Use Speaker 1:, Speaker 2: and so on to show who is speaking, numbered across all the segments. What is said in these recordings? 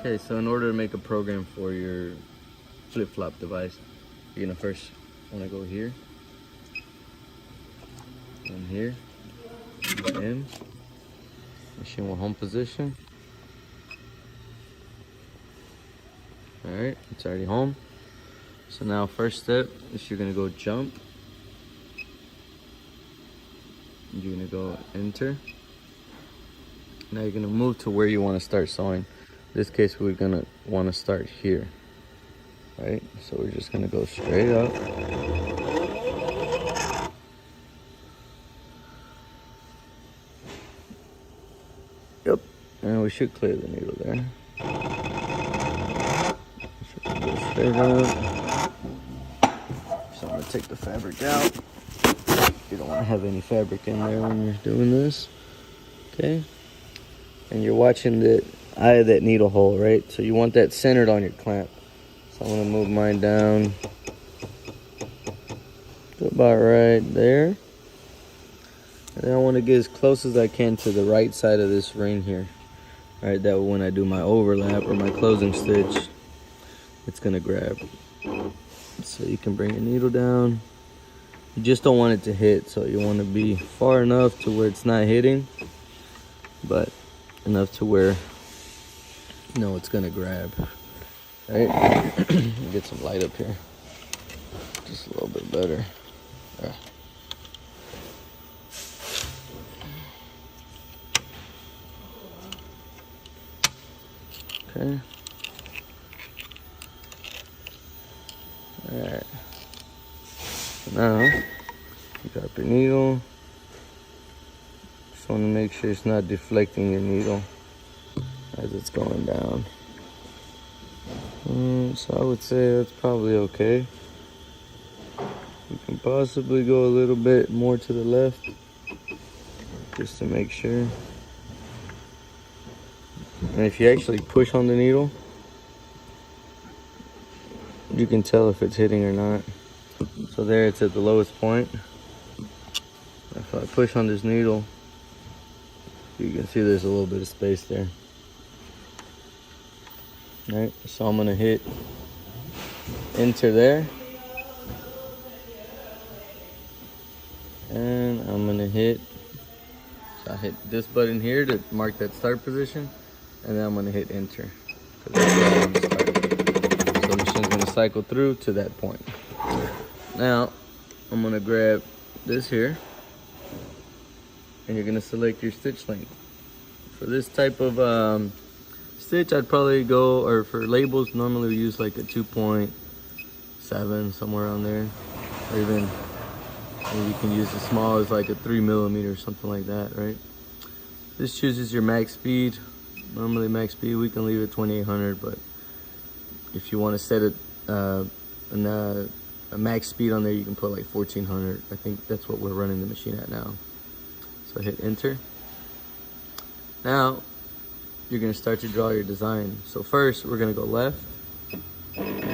Speaker 1: Okay, so in order to make a program for your flip-flop device, you're gonna first want to go here and here, in, machine will home position. All right, it's already home. So now first step is you're gonna go jump. You're gonna go enter. Now you're gonna move to where you want to start sewing. In this case, we're gonna want to start here, right? So we're just gonna go straight up. Yep, and we should clear the needle there. Go straight up. So I'm gonna take the fabric out. You don't want to have any fabric in there when you're doing this, okay? And you're watching the eye of that needle hole, right? So you want that centered on your clamp. So I'm gonna move mine down to about right there. And then I want to get as close as I can to the right side of this ring here. All right, that way when I do my overlap or my closing stitch, it's gonna grab. So you can bring your needle down. You just don't want it to hit, so you want to be far enough to where it's not hitting, but enough to where you know it's gonna grab. Right? Get some light up here, just a little bit better. Yeah. Okay. All right. Now, you drop your needle. Just want to make sure it's not deflecting your needle as it's going down. So I would say that's probably okay. You can possibly go a little bit more to the left, just to make sure. And if you actually push on the needle, you can tell if it's hitting or not. So there it's at the lowest point. If I push on this needle, you can see there's a little bit of space there. All right, so I'm gonna hit enter there. And I'm gonna hit, so I hit this button here to mark that start position. And then I'm gonna hit enter. So the machine's gonna cycle through to that point. Now, I'm gonna grab this here, and you're gonna select your stitch length. For this type of stitch, I'd probably go, or for labels, normally we use like a 2.7, somewhere around there. Or even, maybe you can use as small as like a 3mm or something like that, right? This chooses your max speed. Normally max speed, we can leave it 2800, but if you wanna set it, a max speed on there, you can put like 1400. I think that's what we're running the machine at now. So hit enter. Now you're gonna start to draw your design. So first we're gonna go left, and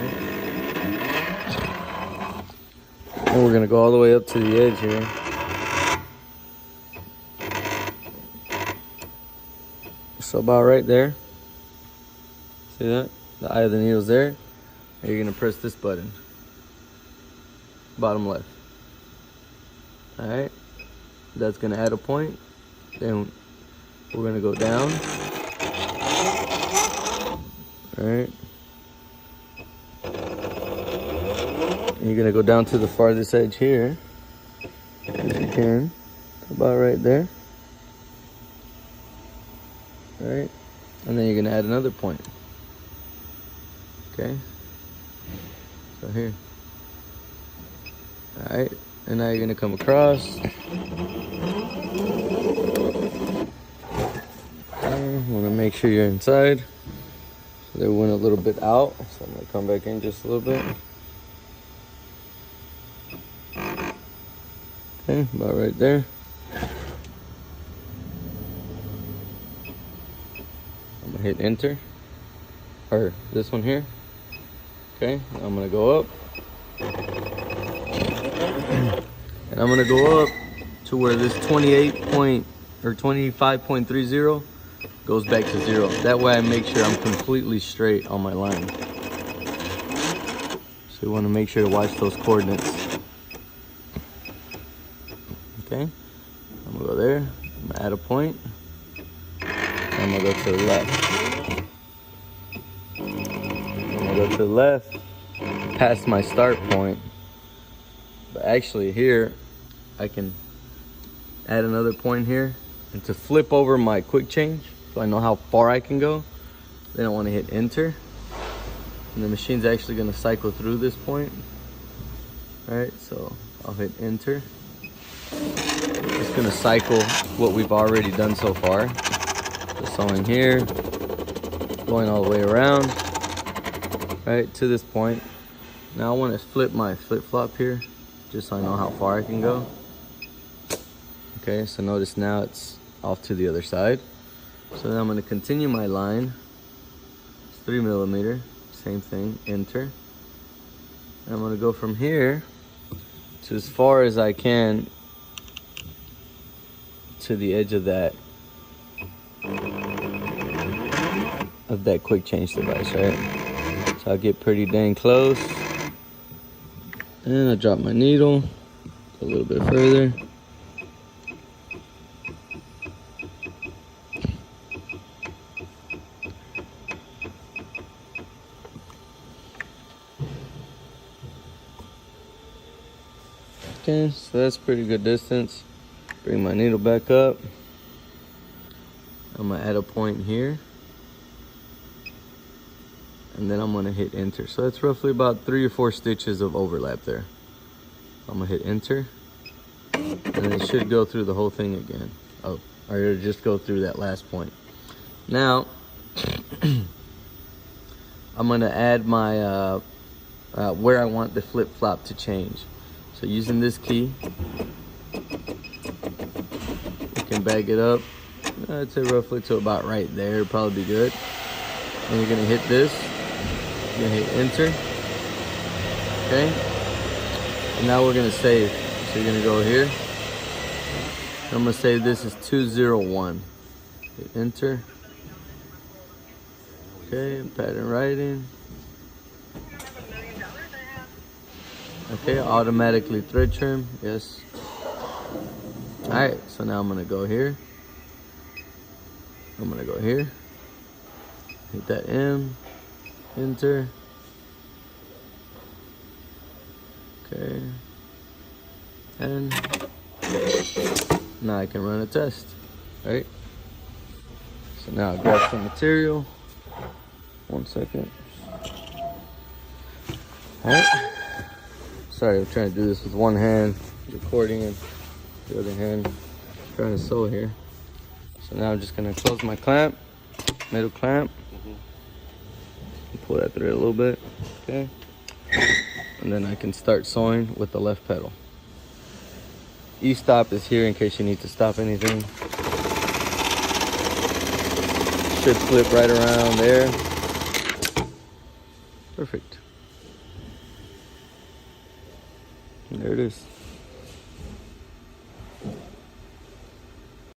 Speaker 1: we're gonna go all the way up to the edge here. So about right there. See that? The eye of the needle's there. And you're gonna press this button. Bottom left. Alright, that's gonna add a point. Then we're gonna go down. Alright, and you're gonna go down to the farthest edge here, if you can, about right there. Alright, and then you're gonna add another point. Okay, so here. Alright, and now you're gonna come across. Okay, wanna make sure you're inside. So they went a little bit out, so I'm gonna come back in just a little bit. Okay, about right there. I'm gonna hit enter, or this one here. Okay, I'm gonna go up. And I'm gonna go up to where this 25.30 goes back to 0. That way I make sure I'm completely straight on my line. So you want to make sure to watch those coordinates. Okay, I'm gonna go there, I'm gonna add a point, I'm gonna go to the left. I'm gonna go to the left, past my start point. But actually here, I can add another point here, and to flip over my quick change, so I know how far I can go, then I want to hit enter. And the machine's actually going to cycle through this point. Alright, so I'll hit enter. It's going to cycle what we've already done so far. Just sewing here, going all the way around, right to this point. Now I want to flip my flip-flop here, just so I know how far I can go. Okay, so notice now it's off to the other side. So then I'm going to continue my line. It's 3mm, same thing, enter. And I'm going to go from here to as far as I can to the edge of that quick change device, right? So I'll get pretty dang close. And I drop my needle a little bit further. Okay, so that's pretty good distance. Bring my needle back up. I'm gonna add a point here. And then I'm gonna hit enter. So that's roughly about 3 or 4 stitches of overlap there. I'm gonna hit enter. And then it should go through the whole thing again. Oh, or it'll just go through that last point. Now, I'm gonna add my, where I want the flip-flop to change. So using this key, you can bag it up, I'd say roughly to about right there, it'd probably be good. And you're gonna hit this, you're gonna hit enter, okay? And now we're gonna save. So you're gonna go here. I'm gonna save this as 201. Hit enter. Okay, pattern writing. Okay, automatically thread trim, yes. Alright, so now I'm gonna go here. I'm gonna go here. Hit that M, enter. Okay. And now I can run a test, right? So now I'll grab some material. 1 second. Alright. Sorry, I'm trying to do this with one hand, recording, and the other hand trying to sew here. So now I'm just gonna close my clamp, middle clamp, pull that thread a little bit, okay? And then I can start sewing with the left pedal. E-stop is here in case you need to stop anything. Should flip right around there. Perfect. And there it is.